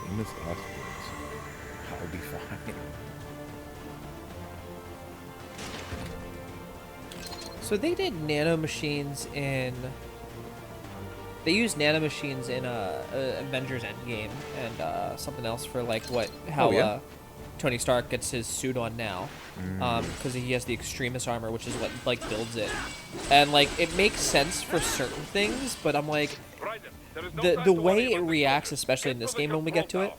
Famous last words. I'll be fine. So they did nanomachines in... They used nanomachines in Avengers Endgame and something else for like how Tony Stark gets his suit on now, because he has the extremist armor, which is what like builds it, and like it makes sense for certain things, but I'm like, the way it reacts, especially in this game when we get to it,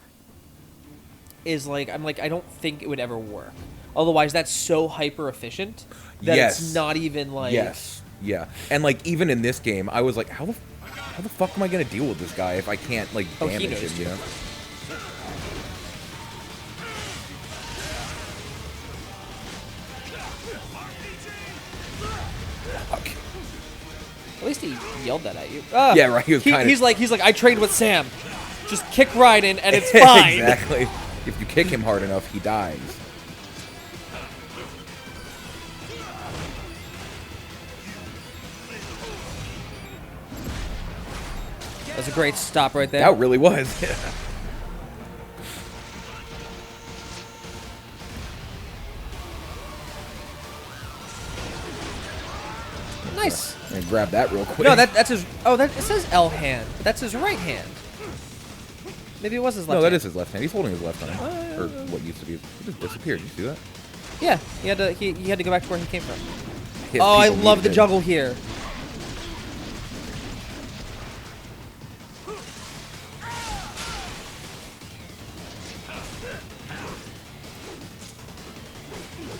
is like I don't think it would ever work. Otherwise, that's so hyper efficient that it's not even like yeah, and like even in this game, I was like, how the fuck am I gonna deal with this guy if I can't like damage him? You know. At least he yelled that at you. Yeah, right. He's like, I trained with Sam. Just kick Raiden and it's fine. Exactly. If you kick him hard enough, he dies. That was a great stop right there. That really was. Nice. And grab that real quick. No, that's his. Oh, it says L hand. But that's his right hand. Maybe it was his left. No, hand. that is his left hand. He's holding his left arm, or what used to be. He just disappeared. Did you see that? Yeah, he had to. He had to go back to where he came from. His Oh, I people love the needed it. juggle here.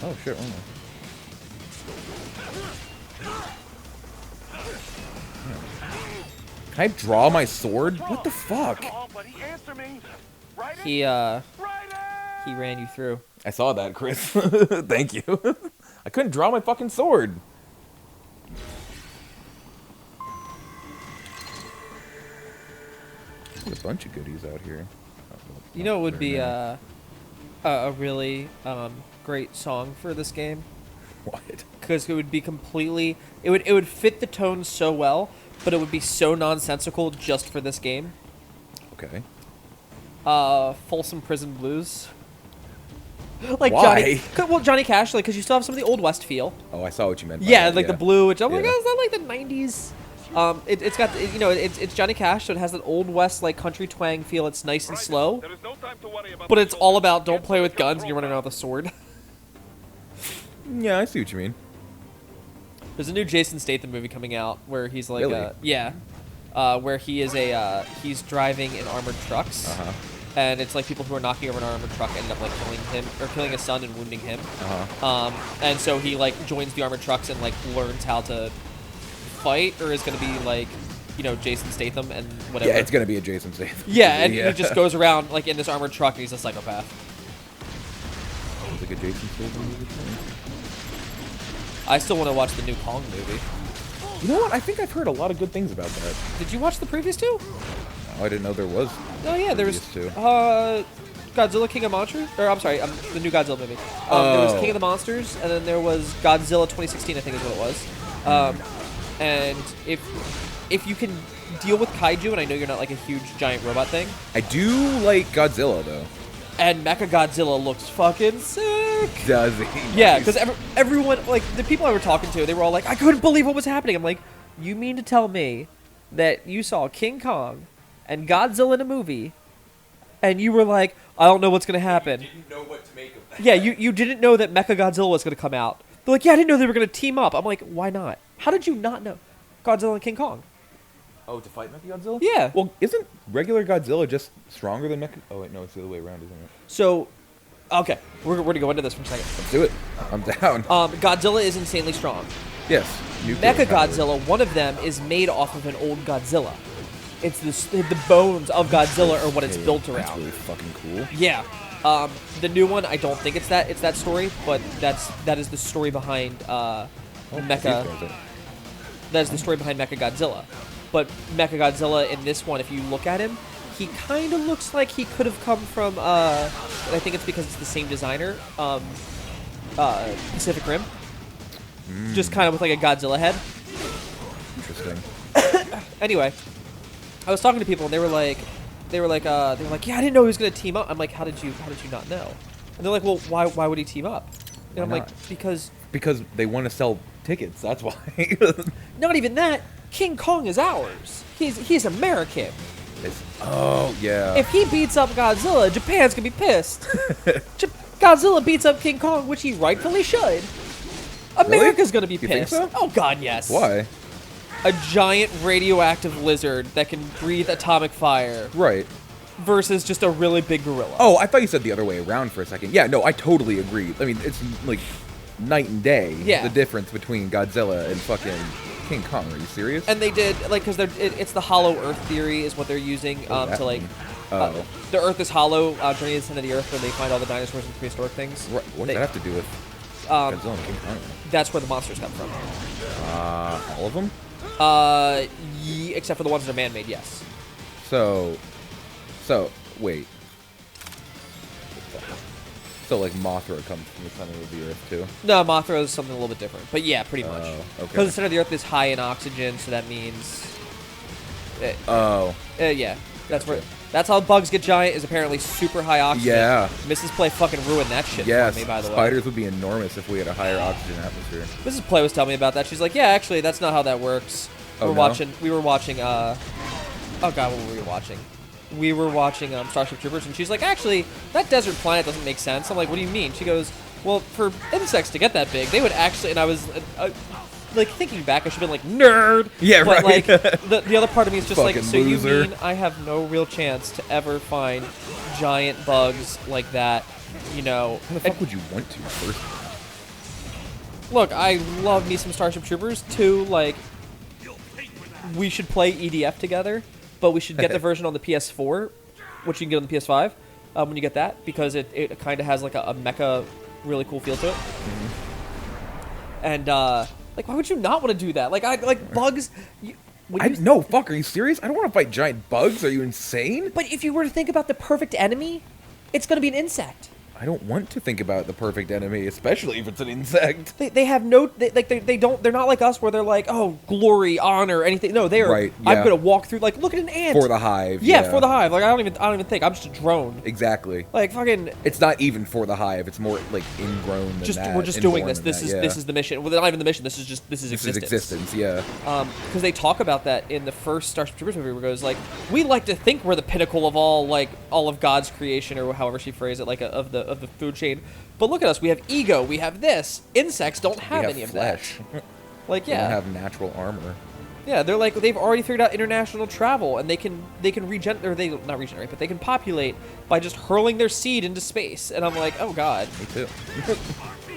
Oh shit! Oh, no. Can I draw my sword? What the fuck? He ran you through. I saw that, Chris. Thank you. I couldn't draw my fucking sword. There's a bunch of goodies out here. You know, it would be a really great song for this game. What? Because it would be completely. It would fit the tone so well, but it would be so nonsensical just for this game. Okay. Folsom Prison Blues. Like Why? Johnny Cash, like, because you still have some of the Old West feel. Oh, I saw what you meant by Yeah, that, like the blue, which I'm like, Yeah. oh, is that like the '90s? It's got, you know, it's Johnny Cash, so it has that Old West like country twang feel. It's nice and slow, but it's all about don't play with guns and you're running around with a sword. Yeah, I see what you mean. There's a new Jason Statham movie coming out where he's like, Really? where he is he's driving in armored trucks. And it's like people who are knocking over an armored truck end up like killing him or killing his son and wounding him. And so he like joins the armored trucks and like learns how to fight, or is going to be like, you know, Jason Statham and whatever. Yeah, it's gonna be a Jason Statham. Yeah, and he just goes around like in this armored truck and he's a psychopath. It's like a Jason Statham movie. I still want to watch the new Kong movie. You know what? I think I've heard a lot of good things about that. Did you watch the previous two? No, I didn't know there was. Oh yeah, there was previous two. Godzilla King of Monsters, or I'm sorry, the new Godzilla movie. There was King of the Monsters, and then there was Godzilla 2016, I think is what it was. And if you can deal with kaiju, and I know you're not like a huge giant robot thing. I do like Godzilla though. And Mechagodzilla looks fucking sick. Does he? Yeah, because everyone, like the people I were talking to, they were all like, I couldn't believe what was happening. I'm like, you mean to tell me that you saw King Kong and Godzilla in a movie, and you were like, I don't know what's gonna happen. You didn't know what to make of that. Yeah, you didn't know that Mechagodzilla was gonna come out. They're like, yeah, I didn't know they were gonna team up. I'm like, why not? How did you not know Godzilla and King Kong? Oh, to fight Mechagodzilla? Yeah. Well, isn't regular Godzilla just stronger than Mecha? Oh wait, no, it's the other way around, isn't it? So, okay, we're gonna go into this for a second. Let's do it. I'm down. Godzilla is insanely strong. Yes. Mechagodzilla, one of them, is made off of an old Godzilla. It's the bones of Godzilla are what it's built around. That's really fucking cool. Yeah. The new one, I don't think it's that story, but that is the story behind Mecha. That is the story behind Mechagodzilla. But Mechagodzilla in this one, if you look at him, he kind of looks like he could have come from. I think it's because it's the same designer, Pacific Rim. Just kind of with like a Godzilla head. Interesting. Anyway, I was talking to people and they were like, they were like, yeah, I didn't know he was gonna team up. I'm like, how did you not know? And they're like, well, why would he team up? And Why I'm not? like, because they want to sell tickets. That's why. not even that. King Kong is ours. He's American. Oh yeah. If he beats up Godzilla, Japan's gonna be pissed. Godzilla beats up King Kong, which he rightfully should. America's gonna be You think pissed. so? Oh God, yes. Why? A giant radioactive lizard that can breathe atomic fire Right. versus just a really big gorilla. Oh, I thought you said the other way around for a second. Yeah, no, I totally agree. I mean, it's like night and day. Yeah. The difference between Godzilla and fucking King Kong. Are you serious? And they did like because it's the hollow Earth theory is what they're using that to like. mean? Oh. The Earth is hollow during the descent of the Earth, where they find all the dinosaurs and prehistoric things. Right. What does that have to do with Godzilla and King Kong? That's where the monsters come from. All of them? Except for the ones that are man-made, yes. So, wait. So, like, Mothra comes from the center of the Earth, too? No, Mothra is something a little bit different. But yeah, pretty much. Oh, okay. Because the center of the Earth is high in oxygen, so that means... yeah. That's how bugs get giant, is apparently super high oxygen. Yeah. Mrs. Play fucking ruined that shit Yeah, for me, by the way. spiders would be enormous if we had a higher oxygen atmosphere. Mrs. Play was telling me about that. She's like, yeah, actually, that's not how that works. Oh, We no? were watching, oh God, what were we watching? We were watching Starship Troopers, and she's like, actually, that desert planet doesn't make sense. I'm like, what do you mean? She goes, well, for insects to get that big, they would actually, and I was, like, thinking back, I should have been like, nerd! Yeah, but, right. like, the other part of me is just like, Fucking so loser. you mean I have no real chance to ever find giant bugs like that, you know? How the fuck would you want to, first? Look, I love me some Starship Troopers. Two, like, we should play EDF together, but we should get the version on the PS4, which you can get on the PS5 when you get that, because it kind of has like a mecha, really cool feel to it. Mm-hmm. And like, why would you not want to do that? Like bugs. No, fuck. Are you serious? I don't want to fight giant bugs. Are you insane? But if you were to think about the perfect enemy, it's going to be an insect. I don't want to think about the perfect enemy, especially if it's an insect. They have no they don't they're not like us where they're like, oh, glory, honor, anything. No, they are. Right, I'm yeah. gonna walk through, like, look at an ant For the hive. Yeah, for the hive. Like, I don't even think. I'm just a drone. Exactly. Like, fucking. It's not even for the hive. It's more like ingrown than that. We're just doing this. inborn This than is that, this is the mission. Well, not even the mission. This is This is existence. existence, yeah. Because they talk about that in the first Starship Troopers movie, where it goes like, we like to think we're the pinnacle of all of God's creation, or however she phrased it, like of the food chain. But look at us. We have ego. We have this. Insects don't have any of flesh. that. Like, They don't yeah, have natural armor. yeah. They're like, they've already figured out international travel, and they can regenerate, or they not regenerate, but they can populate by just hurling their seed into space. And I'm like, oh God. Me too.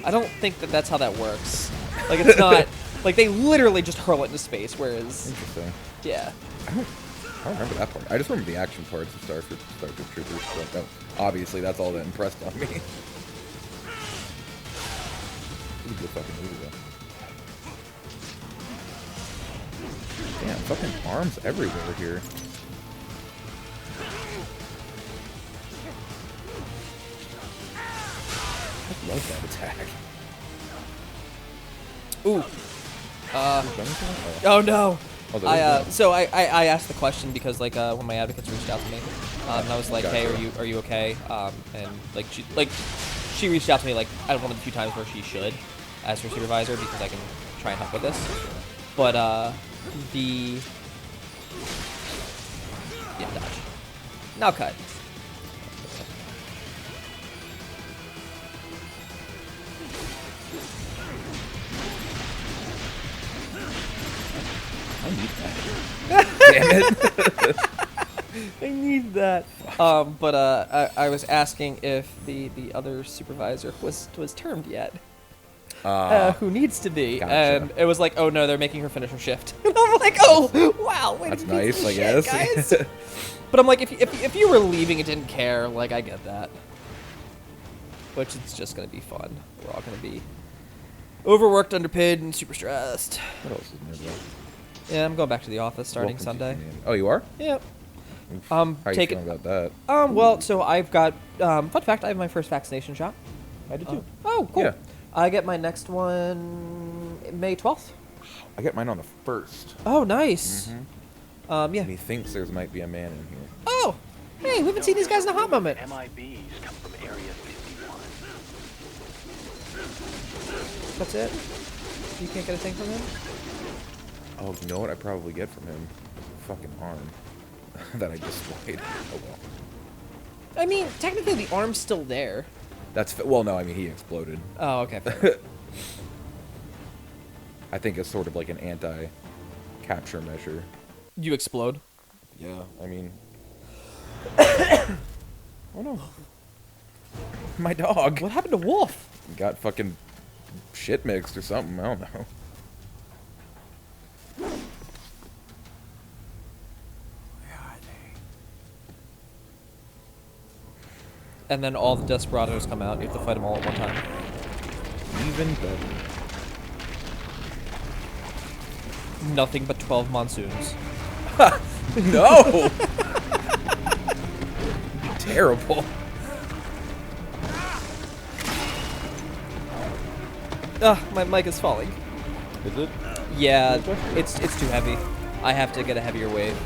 I don't think that's how that works. Like, it's not like they literally just hurl it into space. Whereas, Interesting. yeah. I don't remember that part. I just remember the action parts of Starship Troopers. But obviously, that's all that impressed on me. It was a good fucking movie, though. Damn, fucking arms everywhere here. I love that attack. Ooh. Oh, Oh no. there is So I asked the question because like when my advocates reached out to me, and I was like, Gotcha. hey, are you okay? And she reached out to me like one of the few times where she should, as her supervisor, because I can try and help with this. But dodge. Now cut. I need that. Damn it. I need that. But I was asking if the other supervisor was termed yet. Who needs to be? Gotcha. And it was like, oh no, they're making her finish her shift. And I'm like, oh wow, way That's to piece nice, of I shit, guess. guys. But I'm like, if you were leaving and didn't care, like I get that. Which it's just gonna be fun. We're all gonna be overworked, underpaid, and super stressed. What else is new, though? Yeah, I'm going back to the office starting Welcome to Sunday. humanity. Oh, you are? Yep. How are you Take it. feeling about that? Well, so I've got, fun fact, I have my first vaccination shot. I did too. Oh, cool. Yeah. I get my next one May 12th. I get mine on the 1st. Oh, nice. Yeah. Yeah. And he thinks there might be a man in here. Oh, Hey, we haven't seen these guys in a hot moment. MIBs come from Area 51. That's it? You can't get a thing from him? Oh, you know what I probably get from him? Fucking arm that I destroyed. Oh well. I mean, technically the arm's still there. Well, no, I mean he exploded. Oh, okay. Fair. I think it's sort of like an anti-capture measure. You explode? Yeah, I mean. Oh no. My dog. What happened to Wolf? Got fucking shit mixed or something. I don't know. Where are they? And then all the Desperados come out. You have to fight them all at one time. Even better. Nothing but 12 monsoons. No! Terrible. Ugh, my mic is falling. Is it? Yeah, it's too heavy. I have to get a heavier wave.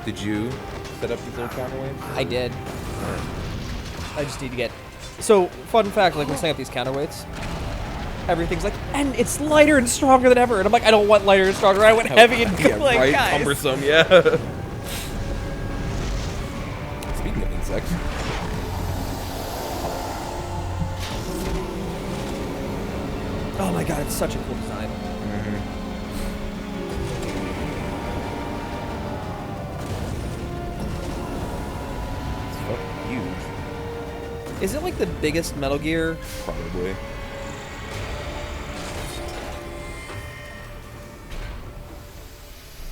Did you set up these little counterweights? I did. I just need to get... So, fun fact, like, we're setting up these counterweights. Everything's like, and it's lighter and stronger than ever. And I'm like, I don't want lighter and stronger. I want heavy and Yeah, like, right, guys. cumbersome, yeah. Speaking of insects. Oh my god, it's such a cool design. It's fucking huge. Is it like the biggest Metal Gear? Probably.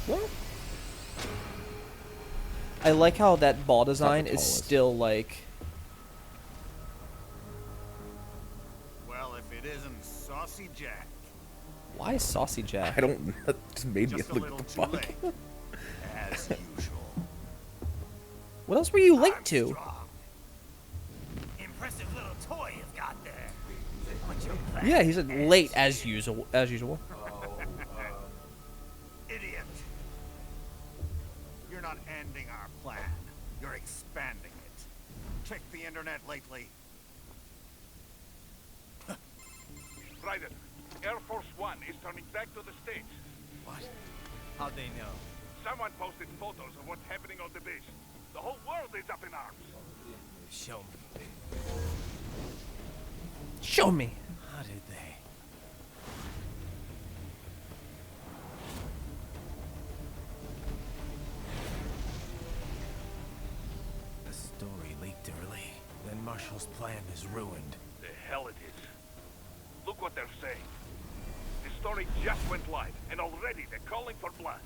Well, I like how that ball design the is tallest. still like... Well, if it isn't Saucy Jack, Why Saucy Jack? I don't. That just made me just a look little the too fuck. late, as usual. What else were you late I'm to? strong. Impressive little toy you've got there. But you're Yeah, he said late as usual. As usual. idiot. You're not ending our plan. You're expanding it. Check the internet lately. Raiden, Air Force One is turning back to the States. What? How'd they know? Someone posted photos of what's happening on the base. The whole world is up in arms. Show me. Show me. How did they? The story leaked early. Then Marshall's plan is ruined. The hell it is. Look what they're saying. The story just went live, and already they're calling for blood.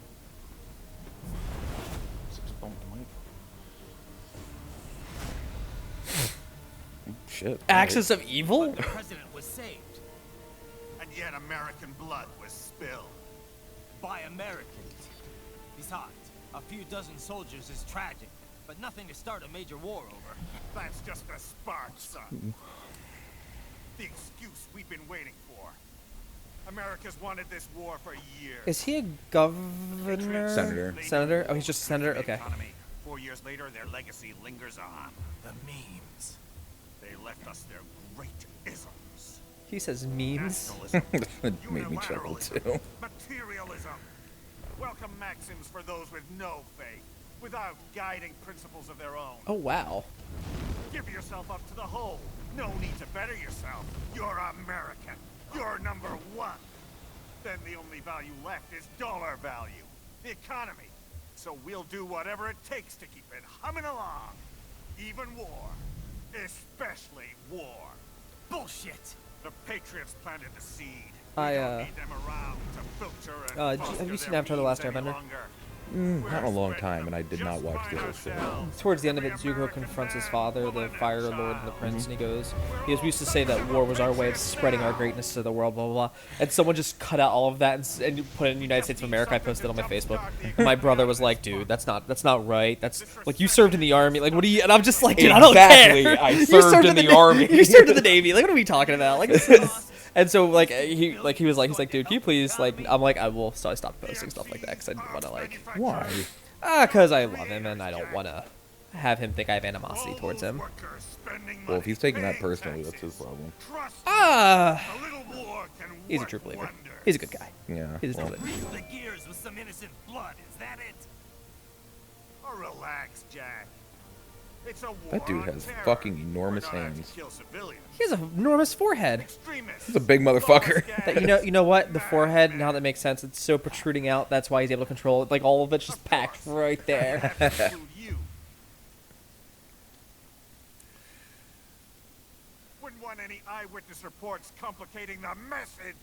Shit. Axis of Evil? The president was saved. And yet American blood was spilled. By Americans. Besides, a few dozen soldiers is tragic, but nothing to start a major war over. That's just a spark, son. The excuse we've been waiting for. America's wanted this war for years. Is he a governor? Senator. Senator? Oh, he's just a senator? Okay. Economy. 4 years later, their legacy lingers on. The memes. They left us their great isms. He says memes. Nationalism, It made me chuckle unilateralism, too. materialism. Welcome maxims for those with no faith, without guiding principles of their own. Oh, wow. Give yourself up to the whole. No need to better yourself. You're American. You're number one. Then the only value left is dollar value. The economy. So we'll do whatever it takes to keep it humming along. Even war. Especially war. Bullshit! The Patriots planted the seed. I, We don't need them around to filter and foster have you seen their Avatar: The Last memes any Airbender? longer. Not in a long time, and I did not watch the whole show. Towards the end of it, Zuko confronts his father, the Fire Lord, and the Prince, and he goes, we used to say that war was our way of spreading our greatness to the world, blah, blah, blah. And someone just cut out all of that and put it in the United States of America. I posted it on my Facebook. And my brother was like, dude, that's not right. That's, like, you served in the army. Like, what do you, and I'm just like, dude, I don't Exactly, care. I You served in the army. You served in the Navy. Like, what are we talking about? Like, this is, And so like he was like, he's like, dude, can you please like, I'm like, I will stop posting stuff like that because I didn't want to like, Why? because I love him and I don't want to have him think I have animosity towards him. Well, if he's taking that personally, that's his problem. He's a true believer. He's a good guy. Yeah. He's well, good. The gears with some innocent blood, is that it? Oh, relax, Jack. It's a war that dude on has terror. fucking enormous We're not out to hands. kill civilians. He has an enormous forehead. Extremists. He's a big motherfucker. That, you know what? The forehead, now that makes sense. It's so protruding out. That's why he's able to control it. Like all of it's just packed right there. You. Wouldn't want any eyewitness reports complicating the message.